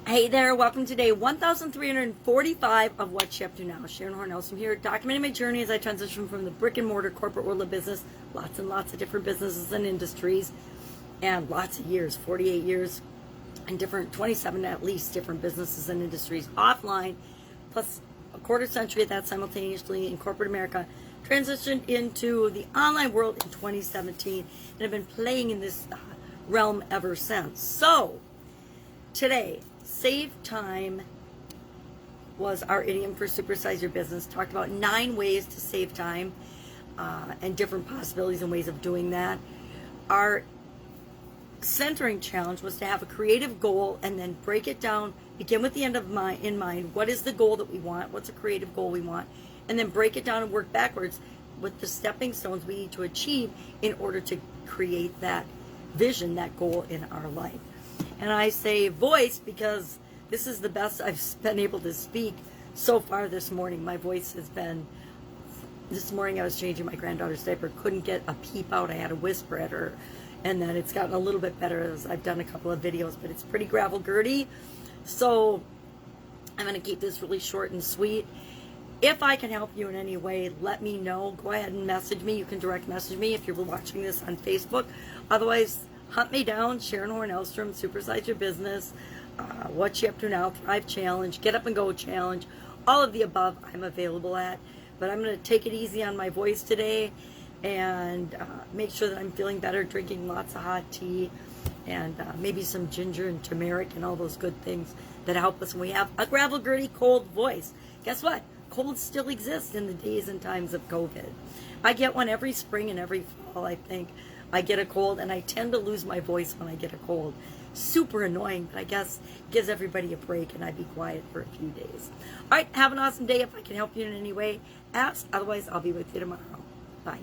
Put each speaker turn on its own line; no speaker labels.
Hey there, welcome to day 1345 of What's She Up To Now. Sharon Horne-Ellstrom here, documenting my journey as I transition from the brick and mortar corporate world of business, lots and lots of different businesses and industries, and lots of years, 48 years, and 27 at least different businesses and industries offline, plus a quarter century of that simultaneously in corporate America, transitioned into the online world in 2017, and have been playing in this realm ever since. So, today, save time was our idiom for supersize your business. Talked about 9 ways to save time and different possibilities and ways of doing that. Our centering challenge was to have a creative goal and then break it down, begin with the end in mind. What is the goal that we want? What's a creative goal we want? And then break it down and work backwards with the stepping stones we need to achieve in order to create that vision, that goal in our life. And I say voice because this is the best I've been able to speak so far this morning. My voice has been, this morning I was changing my granddaughter's diaper, couldn't get a peep out. I had to whisper at her. And then it's gotten a little bit better as I've done a couple of videos, but it's pretty gravel-gurdy. So I'm going to keep this really short and sweet. If I can help you in any way, let me know. Go ahead and message me. You can direct message me if you're watching this on Facebook. Otherwise, hunt me down, Sharon Horne-Ellstrom, Supersize Your Business, What You Up To Now, Thrive Challenge, Get Up and Go Challenge, all of the above I'm available at. But I'm going to take it easy on my voice today and make sure that I'm feeling better, drinking lots of hot tea and maybe some ginger and turmeric and all those good things that help us when we have a gravel-gurdy cold voice. Guess what? Colds still exist in the days and times of COVID. I get one every spring and every fall, I think. I get a cold, and I tend to lose my voice when I get a cold. Super annoying, but I guess gives everybody a break, and I be quiet for a few days. All right, have an awesome day. If I can help you in any way, ask. Otherwise, I'll be with you tomorrow. Bye.